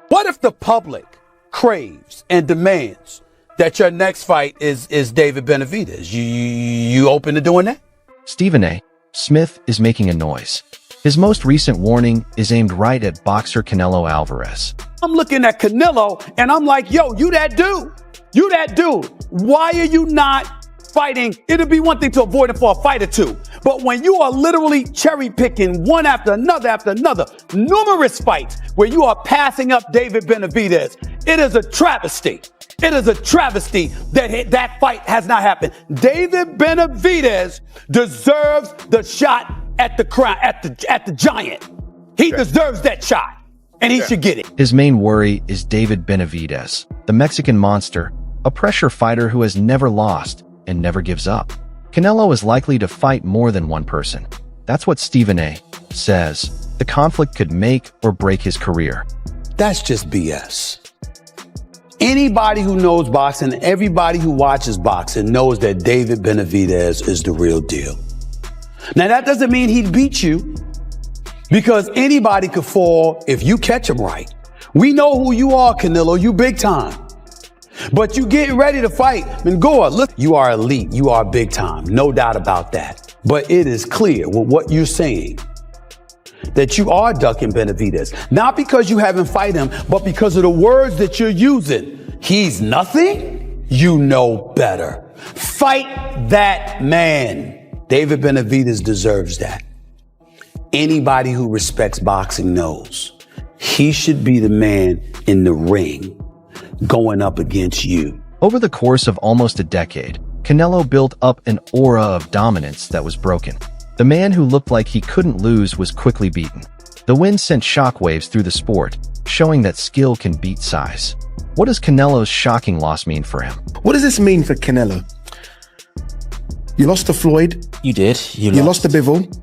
What if the public craves and demands that your next fight is David Benavidez? You open to doing that? Stephen A. Smith is making a noise. His most recent warning is aimed right at boxer Canelo Alvarez. I'm looking at Canelo and I'm like, yo, you that dude. You that dude. Why are you not fighting? It'll be one thing to avoid him for a fight or two. But when you are literally cherry picking one after another, numerous fights where you are passing up David Benavidez, it is a travesty. It is a travesty that that fight has not happened. David Benavidez deserves the shot at the crown, at the giant. He deserves that shot, and he should get it. His main worry is David Benavidez, the Mexican monster, a pressure fighter who has never lost and never gives up. Canelo is likely to fight more than one person. That's what Stephen A. says. The conflict could make or break his career. That's just BS. Anybody who knows boxing, everybody who watches boxing knows that David Benavidez is the real deal. Now, that doesn't mean he'd beat you, because anybody could fall if you catch him right. We know who you are, Canelo. You big time. But you getting ready to fight. Mengoa, look, you are elite. You are big time. No doubt about that. But it is clear with what you're saying that you are ducking Benavidez. Not because you haven't fight him, but because of the words that you're using. He's nothing. You know better. Fight that man. David Benavidez deserves that. Anybody who respects boxing knows he should be the man in the ring going up against you. Over the course of almost a decade, Canelo built up an aura of dominance that was broken. The man who looked like he couldn't lose was quickly beaten. The win sent shockwaves through the sport, showing that skill can beat size. What does Canelo's shocking loss mean for him? What does this mean for Canelo? You lost to Floyd. You did. You lost to Bivol.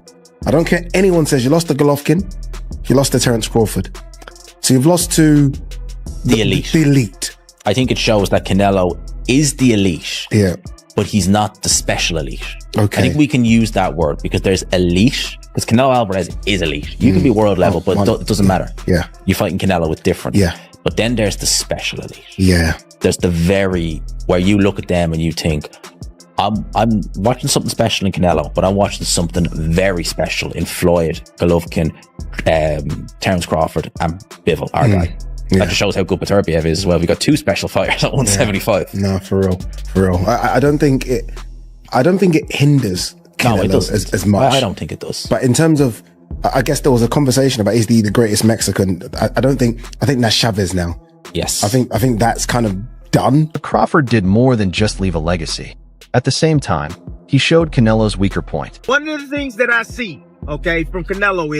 I don't care anyone says you lost to Golovkin. You lost to Terence Crawford. So you've lost to the elite. The elite. I think it shows that Canelo is the elite. Yeah. But he's not the special elite. Okay. I think we can use that word because there's elite. Because Canelo Alvarez is elite. You can be world level, but it doesn't matter. Yeah. You're fighting Canelo with different. Yeah. But then there's the special elite. Yeah. There's the where you look at them and you think, I'm watching something special in Canelo, but I'm watching something very special in Floyd, Golovkin, Terence Crawford, and Bivol, our guy. Yeah. That just shows how good Beterbiev is as well. We got two special fighters at 175. No, for real. I don't think it hinders Canelo as much. I don't think it does. But in terms of, I guess there was a conversation about is he the greatest Mexican? I think that's Chavez now. Yes. I think that's kind of done. Crawford did more than just leave a legacy. At the same time, he showed Canelo's weaker point. One of the things that I see, okay, from Canelo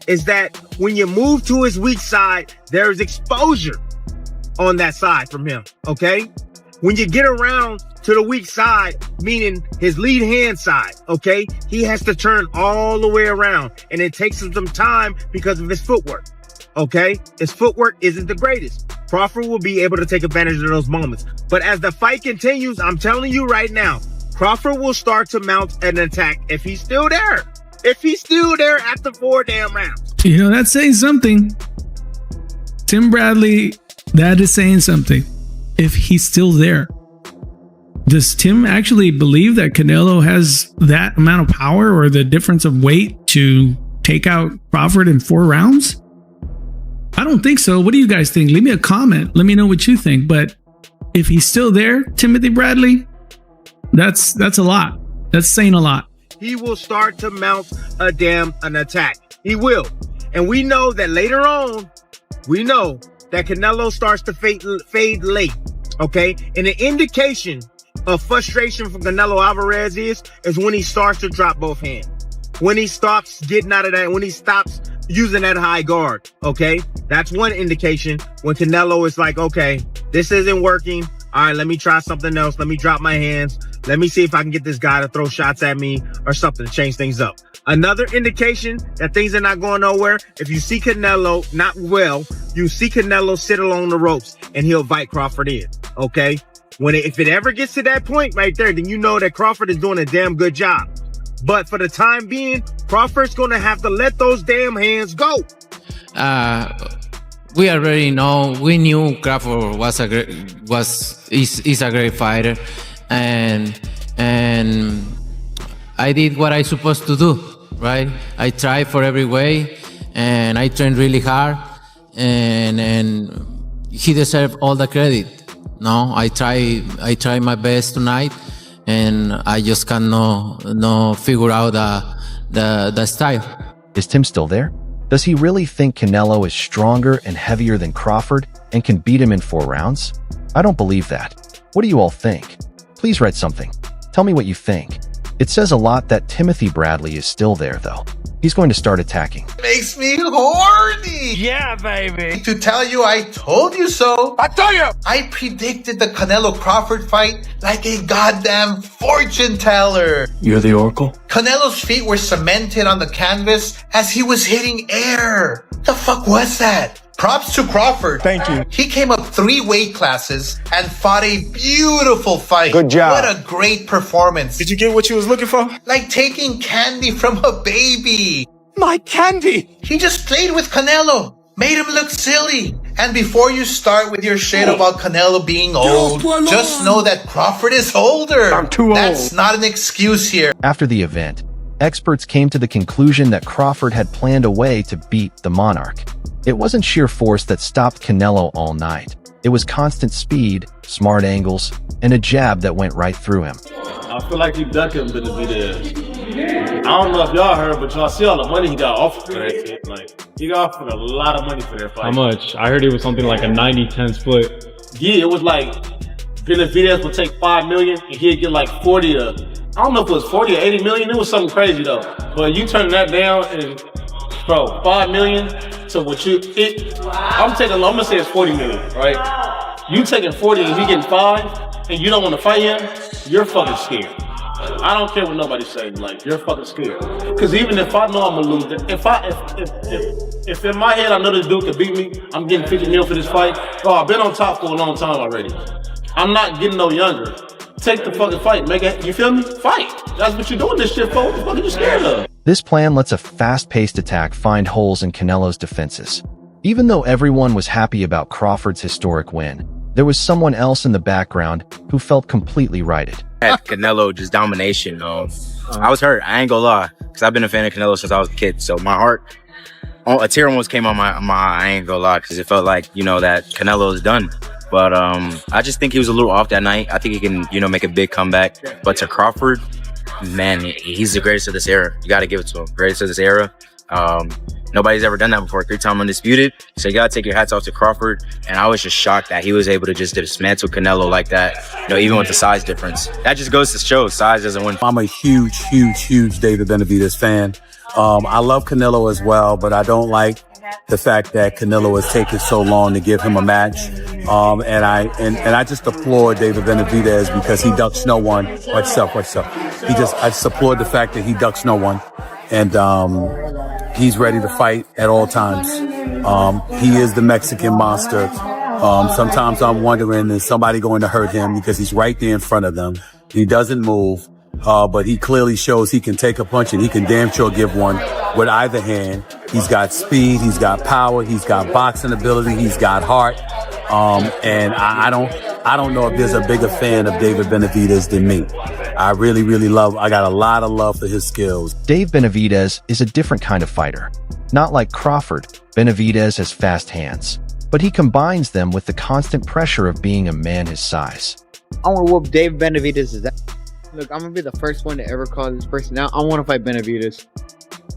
is that when you move to his weak side, there's exposure on that side from him, okay? When you get around to the weak side, meaning his lead hand side, okay, he has to turn all the way around, and it takes him some time because of his footwork, okay? His footwork isn't the greatest. Crawford will be able to take advantage of those moments. But as the fight continues, I'm telling you right now, Crawford will start to mount an attack if he's still there. If he's still there after 4 damn rounds. You know, that's saying something. Tim Bradley, that is saying something. If he's still there. Does Tim actually believe that Canelo has that amount of power or the difference of weight to take out Crawford in 4 rounds? I don't think so. What do you guys think? Leave me a comment. Let me know what you think. But if he's still there, Timothy Bradley, that's a lot. That's saying a lot. He will start to mount an attack. He will. And we know that later on, we know that Canelo starts to fade late. Okay? And the indication of frustration from Canelo Alvarez is when he starts to drop both hands. When he stops getting out of that, when he stops using that high guard, okay? That's one indication when Canelo is like, okay, this isn't working. All right, let me try something else. Let me drop my hands. Let me see if I can get this guy to throw shots at me or something to change things up. Another indication that things are not going nowhere, if you see Canelo not well, you see Canelo sit along the ropes and he'll invite Crawford in, okay? If it ever gets to that point right there, then you know that Crawford is doing a damn good job. But for the time being, Crawford's going to have to let those damn hands go. we already know. We knew Crawford was is a great fighter, and I did what I supposed to do, right? I tried for every way, and I trained really hard, and he deserved all the credit. No, I try my best tonight, and I just cannot figure out the style. Is Tim still there? Does he really think Canelo is stronger and heavier than Crawford and can beat him in 4 rounds? I don't believe that. What do you all think? Please write something. Tell me what you think. It says a lot that Timothy Bradley is still there, though. He's going to start attacking. Makes me horny. Yeah, baby. To tell you I told you so. I tell you. I predicted the Canelo Crawford fight like a goddamn fortune teller. You're the Oracle? Canelo's feet were cemented on the canvas as he was hitting air. The fuck was that? Props to Crawford. Thank you. He came up 3 weight classes and fought a beautiful fight. Good job. What a great performance. Did you get what you was looking for? Like taking candy from a baby. My candy! He just played with Canelo, made him look silly. And before you start with your shit about Canelo being old, just know that Crawford is older. I'm too old. That's not an excuse here. After the event, experts came to the conclusion that Crawford had planned a way to beat the Monarch. It wasn't sheer force that stopped Canelo all night. It was constant speed, smart angles, and a jab that went right through him. I feel like he ducking Benavidez. I don't know if y'all heard, but y'all see all the money he got offered for that shit. Like, he got offered a lot of money for that fight. How much? I heard it was something like a 90-10 split. Yeah, it was like Benavidez would take $5 million and he'd get like 40 or I don't know if it was 40 or 80 million. It was something crazy though. But you turn that down and bro, 5 million to what I'm gonna say it's 40 million, right? You taking 40 and he getting 5 and you don't want to fight him, you're fucking scared. I don't care what nobody says, like, you're fucking scared. Because even if I know I'm gonna lose, if in my head I know this dude could beat me, I'm getting 50 mil for this fight, bro, I've been on top for a long time already. I'm not getting no younger. Take the fucking fight, make it, you feel me? Fight. That's what you're doing this shit for. What the fuck are you scared of? This plan lets a fast-paced attack find holes in Canelo's defenses. Even though everyone was happy about Crawford's historic win, there was someone else in the background who felt completely righted. Canelo just domination. I was hurt. I ain't gonna lie, because I've been a fan of Canelo since I was a kid. So my heart, a tear almost came on my I ain't gonna lie, because it felt like, you know, that Canelo is done. But I just think he was a little off that night. I think he can, you know, make a big comeback. But to Crawford, man, he's the greatest of this era. You got to give it to him. Greatest of this era. Nobody's ever done that before. 3-time undisputed. So you got to take your hats off to Crawford. And I was just shocked that he was able to just dismantle Canelo like that, you know, even with the size difference. That just goes to show size doesn't win. I'm a huge David Benavidez fan. I love Canelo as well, but I don't like the fact that Canelo has taken so long to give him a match. And I just applaud David Benavidez because he ducks no one. Watch up. I just applaud the fact that he ducks no one. And he's ready to fight at all times. He is the Mexican monster. Sometimes I'm wondering, is somebody going to hurt him because he's right there in front of them. He doesn't move. But he clearly shows he can take a punch and he can damn sure give one with either hand. He's got speed, he's got power, he's got boxing ability, he's got heart. And I don't know if there's a bigger fan of David Benavidez than me. I really I got a lot of love for his skills. Dave Benavidez is a different kind of fighter. Not like Crawford, Benavidez has fast hands, but he combines them with the constant pressure of being a man his size. I want to whoop Dave Benavidez. Look, I'm going to be the first one to ever call this person out. I want to fight Benavidez.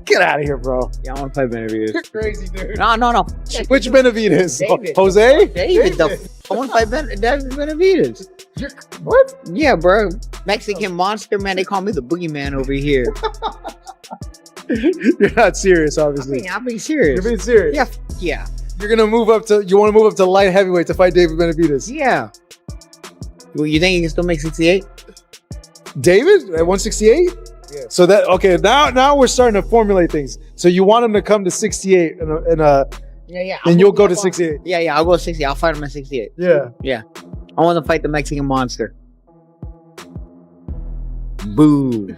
Get out of here, bro. Yeah, I want to fight Benavidez. You're crazy, dude. No. Which Benavidez? David. Jose? David, I want to fight David Benavidez. What? Yeah, bro. Mexican monster, man. They call me the boogeyman over here. You're not serious, obviously. I'm being serious. You're being serious? Yeah. You're going to move up to, you want to move up to light heavyweight to fight David Benavidez? Yeah. Well, you think you can still make 68? David at 168? Yeah. So that, okay, now we're starting to formulate things. So you want him to come to 68 yeah. And you'll go to 68. Yeah, I'll go to 68. I'll fight him at 68. Yeah. I want to fight the Mexican monster. Boo.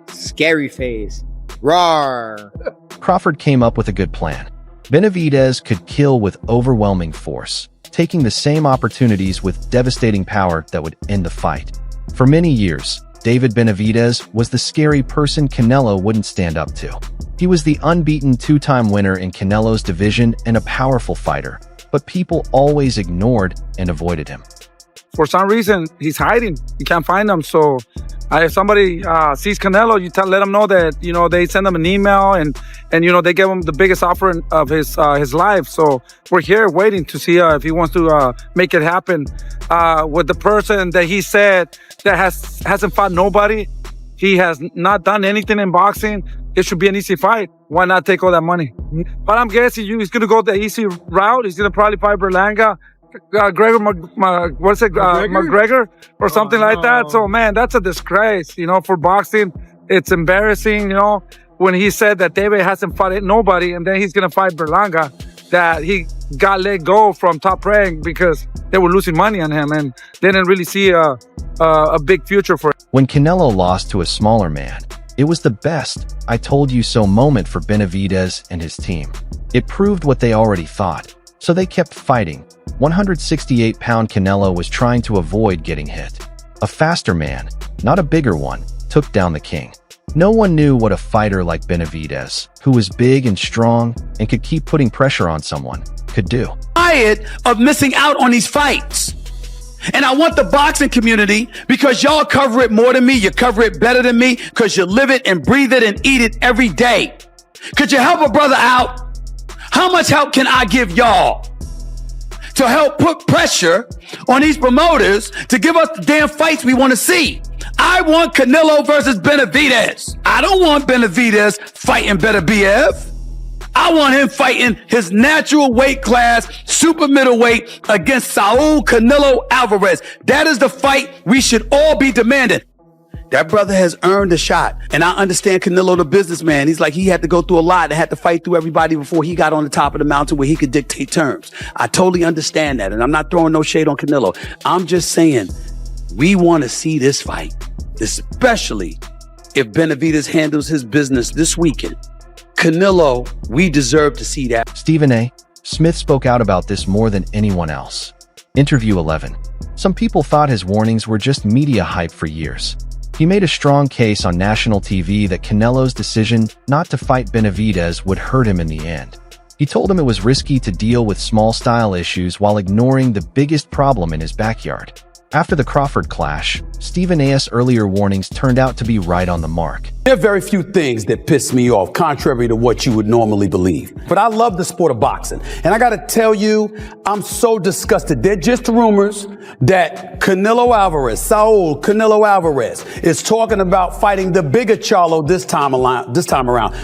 Scary face. Roar. Crawford came up with a good plan. Benavidez could kill with overwhelming force, taking the same opportunities with devastating power that would end the fight. For many years, David Benavidez was the scary person Canelo wouldn't stand up to. He was the unbeaten two-time winner in Canelo's division and a powerful fighter, but people always ignored and avoided him. For some reason, he's hiding. You can't find him. So if somebody sees Canelo, you let them know that, they send him an email and they give him the biggest offer of his life. So we're here waiting to see if he wants to make it happen with the person that he said that hasn't fought nobody. He has not done anything in boxing. It should be an easy fight. Why not take all that money? But I'm guessing he's going to go the easy route. He's going to probably fight Berlanga. McGregor or something like that. So man, that's a disgrace, for boxing. It's embarrassing, when he said that David hasn't fought nobody, and then he's gonna fight Berlanga, that he got let go from Top Rank because they were losing money on him and they didn't really see a big future for him. When Canelo lost to a smaller man, it was the best I told you so moment for Benavidez and his team. It proved what they already thought, so they kept fighting. 168-pound Canelo was trying to avoid getting hit. A faster man, not a bigger one, took down the king. No one knew what a fighter like Benavidez, who was big and strong and could keep putting pressure on someone, could do. Tired of missing out on these fights. And I want the boxing community, because y'all cover it more than me, you cover it better than me, because you live it and breathe it and eat it every day. Could you help a brother out? How much help can I give y'all to help put pressure on these promoters to give us the damn fights we want to see? I want Canelo versus Benavidez. I don't want Benavidez fighting Beterbiev. I want him fighting his natural weight class, super middleweight, against Saul Canelo Alvarez. That is the fight we should all be demanding. That brother has earned a shot. And I understand Canelo, the businessman. He's like, he had to go through a lot and had to fight through everybody before he got on the top of the mountain where he could dictate terms. I totally understand that. And I'm not throwing no shade on Canelo. I'm just saying, we want to see this fight, especially if Benavidez handles his business this weekend. Canelo, we deserve to see that. Stephen A. Smith spoke out about this more than anyone else. Interview 11. Some people thought his warnings were just media hype for years. He made a strong case on national TV that Canelo's decision not to fight Benavidez would hurt him in the end. He told him it was risky to deal with small style issues while ignoring the biggest problem in his backyard. After the Crawford clash, Stephen A.'s earlier warnings turned out to be right on the mark. There are very few things that piss me off, contrary to what you would normally believe. But I love the sport of boxing. And I got to tell you, I'm so disgusted. They're just rumors that Canelo Alvarez, Saul Canelo Alvarez, is talking about fighting the bigger Charlo this time around,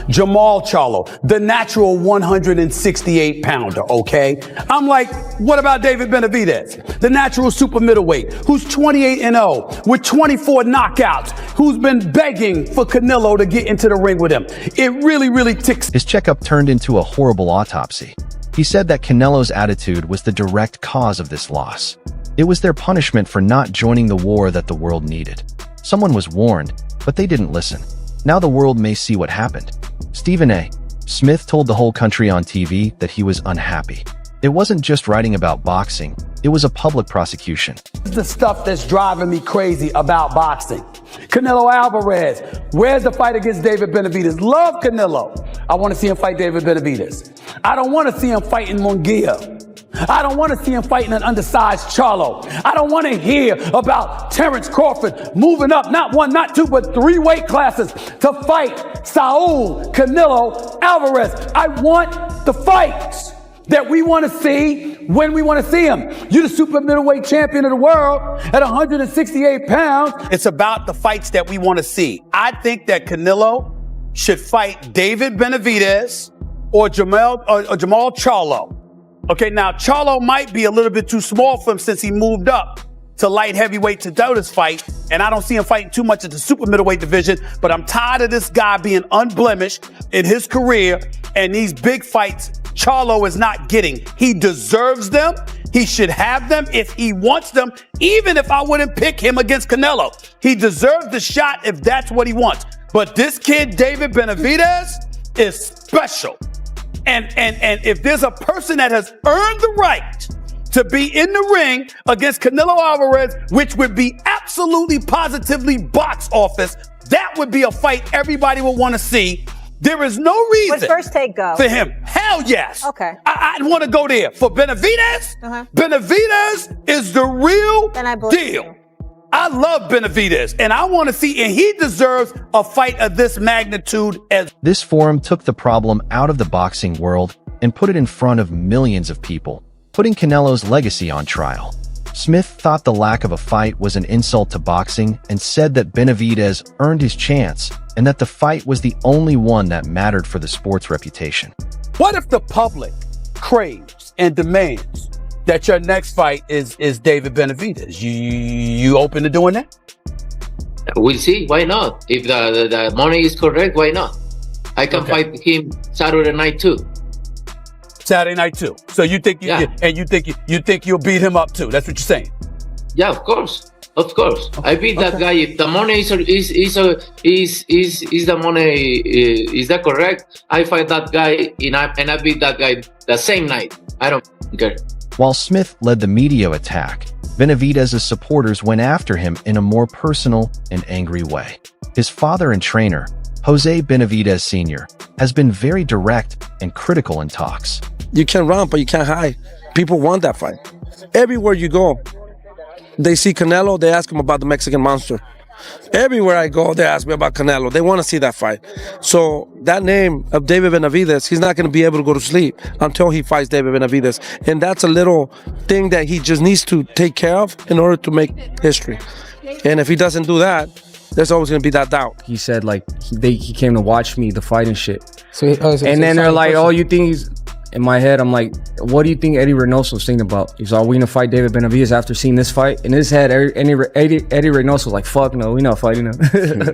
Jamal Charlo, the natural 168-pounder, okay? I'm like, what about David Benavidez, the natural super middleweight, who's 28-0 with 24 knockouts, who's been begging for Canelo to get into the ring with him? It really ticks. His checkup turned into a horrible autopsy. He said that Canelo's attitude was the direct cause of this loss. It was their punishment for not joining the war that the world needed. Someone was warned, but they didn't listen. Now the world may see what happened. Stephen A. Smith told the whole country on TV that he was unhappy. It wasn't just writing about boxing, it was a public prosecution. This is the stuff that's driving me crazy about boxing. Canelo Alvarez, where's the fight against David Benavidez? Love Canelo. I want to see him fight David Benavidez. I don't want to see him fighting Munguia. I don't want to see him fighting an undersized Charlo. I don't want to hear about Terrence Crawford moving up, not one, not two, but 3 weight classes to fight Saul Canelo Alvarez. I want the fights that we want to see when we want to see him. You're the super middleweight champion of the world at 168 pounds. It's about the fights that we want to see. I think that Canelo should fight David Benavidez or Jamal Charlo. Okay, now Charlo might be a little bit too small for him since he moved up to light heavyweight to do this fight, and I don't see him fighting too much at the super middleweight division, but I'm tired of this guy being unblemished in his career, and these big fights Charlo is not getting. He deserves them. He should have them if he wants them, even if I wouldn't pick him against Canelo. He deserves the shot if that's what he wants. But this kid, David Benavidez, is special. And if there's a person that has earned the right to be in the ring against Canelo Alvarez, which would be absolutely positively box office, that would be a fight everybody would want to see. There is no reason. Would First Take go? For him. Hell yes. Okay. I'd want to go there. For Benavidez, Benavidez is the real deal. I love Benavidez, and I want to see, and he deserves a fight of this magnitude as. This forum took the problem out of the boxing world and put it in front of millions of people, putting Canelo's legacy on trial. Smith thought the lack of a fight was an insult to boxing and said that Benavidez earned his chance and that the fight was the only one that mattered for the sport's reputation. What if the public craves and demands that your next fight is David Benavidez? You open to doing that? We'll see. Why not? If the money is correct, why not? I can fight him Saturday night too. Saturday night too. So you think you think you'll beat him up too? That's what you're saying? Yeah, of course. Of course. I beat that guy. If the money is the money is that correct? I fight that guy and I beat that guy the same night. I don't care. While Smith led the media attack, Benavidez's supporters went after him in a more personal and angry way. His father and trainer, Jose Benavidez Sr., has been very direct and critical in talks. You can run, but you can't hide. People want that fight. Everywhere you go, they see Canelo, they ask him about the Mexican Monster. Everywhere I go, they ask me about Canelo. They want to see that fight. So that name of David Benavidez, he's not going to be able to go to sleep until he fights David Benavidez. And that's a little thing that he just needs to take care of in order to make history. And if he doesn't do that, there's always going to be that doubt. He said, like, he came to watch me, the fight and shit. And then they're like, oh, you think he's... In my head, I'm like, what do you think Eddie Reynoso's thinking about? He's all, we gonna fight David Benavidez after seeing this fight? In his head, Eddie Reynoso's like, fuck no, we not fighting him.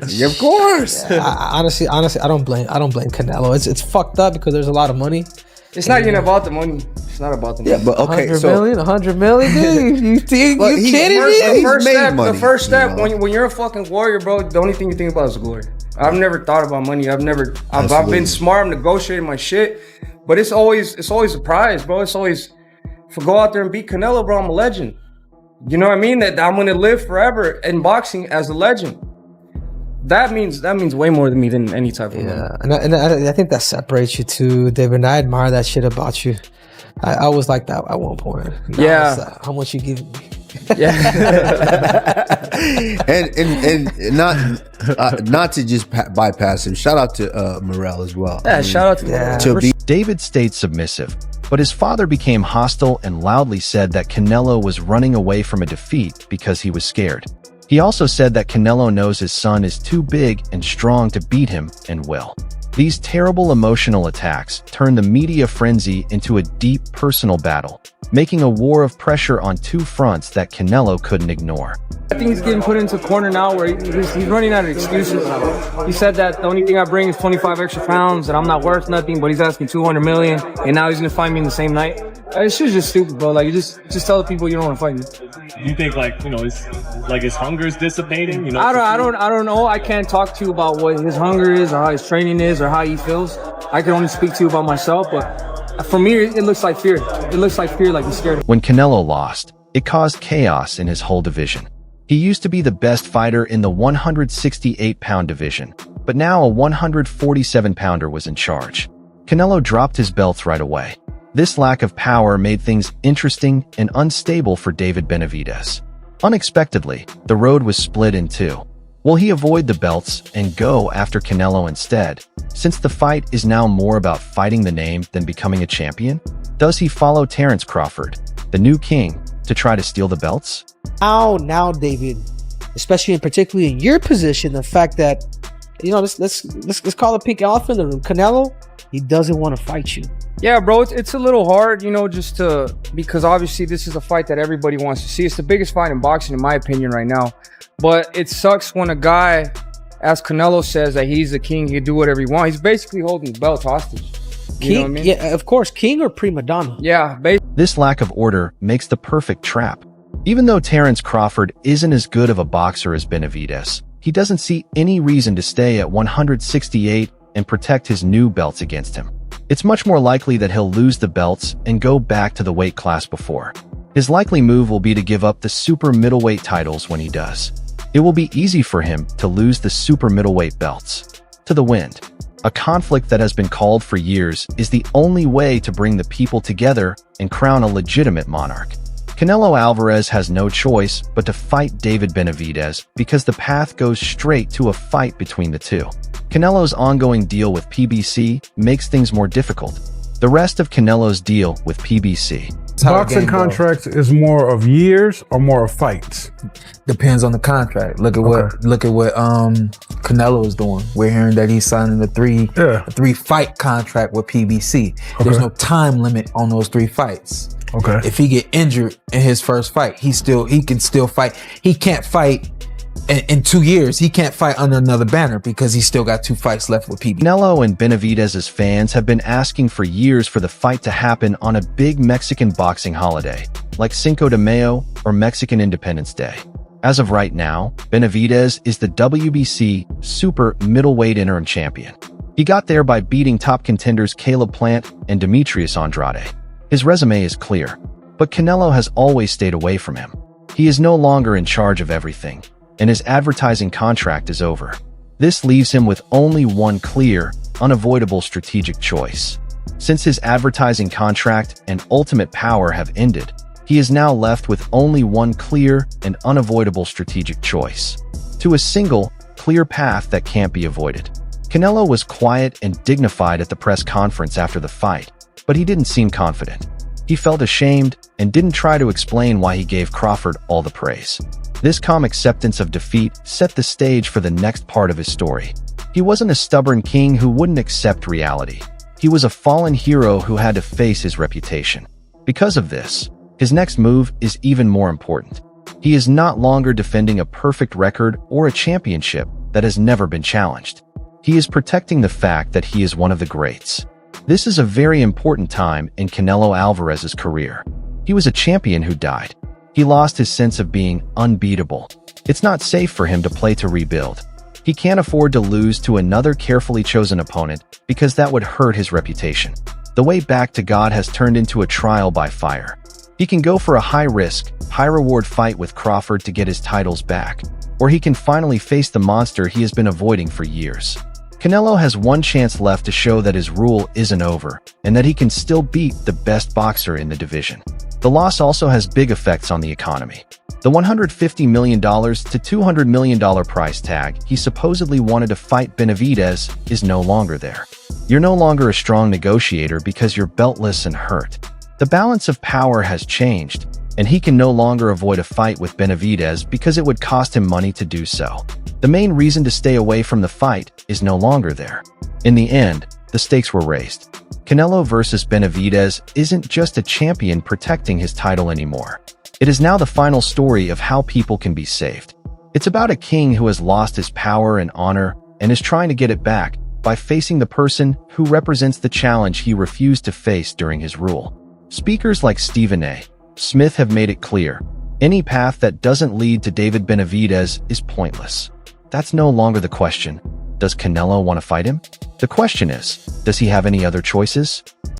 Yeah, of course. Yeah, honestly, I don't blame Canelo. It's fucked up because there's a lot of money. It's not even about the money. It's not about the money. Yeah, but okay, 100 million, dude. You kidding me? The first step when you're a fucking warrior, bro, the only thing you think about is glory. I've never thought about money. I've been smart. I'm negotiating my shit. But it's always a prize, bro. It's always, if I go out there and beat Canelo, bro, I'm a legend. You know what I mean? That I'm gonna live forever in boxing as a legend. That means way more to me than any type of money. And I think that separates you too, David. And I admire that shit about you. I was like that at one point. Yeah. How much you give me? Yeah. and not to just bypass him. Shout out to Morel as well. Yeah, shout out to David stayed submissive, but his father became hostile and loudly said that Canelo was running away from a defeat because he was scared. He also said that Canelo knows his son is too big and strong to beat him and will. These terrible emotional attacks turned the media frenzy into a deep personal battle, making a war of pressure on two fronts that Canelo couldn't ignore. I think he's getting put into a corner now where he's running out of excuses. He said that the only thing I bring is 25 extra pounds, that I'm not worth nothing, but he's asking 200 million, and now he's gonna fight me in the same night. It's just stupid, bro. Like, you just tell the people you don't want to fight me. You think, like, you know, his hunger is dissipating? You know, I don't know. I can't talk to you about what his hunger is or how his training is or how he feels. I can only speak to you about myself, but for me, it looks like fear. It looks like fear, like he's scared. When Canelo lost, it caused chaos in his whole division. He used to be the best fighter in the 168-pound division, but now a 147-pounder was in charge. Canelo dropped his belts right away. This lack of power made things interesting and unstable for David Benavidez. Unexpectedly, the road was split in two. Will he avoid the belts and go after Canelo instead, since the fight is now more about fighting the name than becoming a champion? Does he follow Terrence Crawford, the new king, to try to steal the belts? Now, David, especially and particularly in your position, the fact that, you know, let's call a pink elephant in the room. Canelo, he doesn't want to fight you. Yeah, bro, it's a little hard, you know, because obviously this is a fight that everybody wants to see. It's the biggest fight in boxing, in my opinion, right now. But it sucks when a guy, as Canelo says, that he's the king, he can do whatever he wants. He's basically holding the belt hostage. You know what I mean? Yeah, of course, king or prima donna. Yeah, This lack of order makes the perfect trap. Even though Terrence Crawford isn't as good of a boxer as Benavidez, he doesn't see any reason to stay at 168 and protect his new belts against him. It's much more likely that he'll lose the belts and go back to the weight class before. His likely move will be to give up the super middleweight titles when he does. It will be easy for him to lose the super middleweight belts. To the wind. A conflict that has been called for years is the only way to bring the people together and crown a legitimate monarch. Canelo Alvarez has no choice but to fight David Benavidez because the path goes straight to a fight between the two. Canelo's ongoing deal with PBC makes things more difficult. The rest of Canelo's deal with PBC. Boxing contracts is more of years or more of fights? Depends on the contract. Look at what Canelo is doing. We're hearing that he's signing a three fight contract with PBC. There's no time limit on those 3 fights. If he get injured in his first fight, he can still fight. He can't fight in 2 years. He can't fight under another banner because he's still got 2 fights left with PBC. Canelo and Benavidez's fans have been asking for years for the fight to happen on a big Mexican boxing holiday, like Cinco de Mayo or Mexican Independence Day. As of right now, Benavidez is the WBC super middleweight interim champion. He got there by beating top contenders Caleb Plant and Demetrius Andrade. His resume is clear, but Canelo has always stayed away from him. He is no longer in charge of everything, and his advertising contract is over. This leaves him with only one clear, unavoidable strategic choice. Since his advertising contract and ultimate power have ended, he is now left with only one clear and unavoidable strategic choice. To a single, clear path that can't be avoided. Canelo was quiet and dignified at the press conference after the fight, but he didn't seem confident. He felt ashamed and didn't try to explain why he gave Crawford all the praise. This calm acceptance of defeat set the stage for the next part of his story. He wasn't a stubborn king who wouldn't accept reality. He was a fallen hero who had to face his reputation. Because of this, his next move is even more important. He is not longer defending a perfect record or a championship that has never been challenged. He is protecting the fact that he is one of the greats. This is a very important time in Canelo Alvarez's career. He was a champion who died. He lost his sense of being unbeatable. It's not safe for him to play to rebuild. He can't afford to lose to another carefully chosen opponent because that would hurt his reputation. The way back to God has turned into a trial by fire. He can go for a high-risk, high-reward fight with Crawford to get his titles back, or he can finally face the monster he has been avoiding for years. Canelo has one chance left to show that his rule isn't over and that he can still beat the best boxer in the division. The loss also has big effects on the economy. The $150 million to $200 million price tag he supposedly wanted to fight Benavidez is no longer there. You're no longer a strong negotiator because you're beltless and hurt. The balance of power has changed, and he can no longer avoid a fight with Benavidez because it would cost him money to do so. The main reason to stay away from the fight is no longer there. In the end, the stakes were raised. Canelo versus Benavidez isn't just a champion protecting his title anymore. It is now the final story of how people can be saved. It's about a king who has lost his power and honor and is trying to get it back by facing the person who represents the challenge he refused to face during his rule. Speakers like Stephen A. Smith have made it clear, any path that doesn't lead to David Benavidez is pointless. That's no longer the question. Does Canelo want to fight him? The question is, does he have any other choices?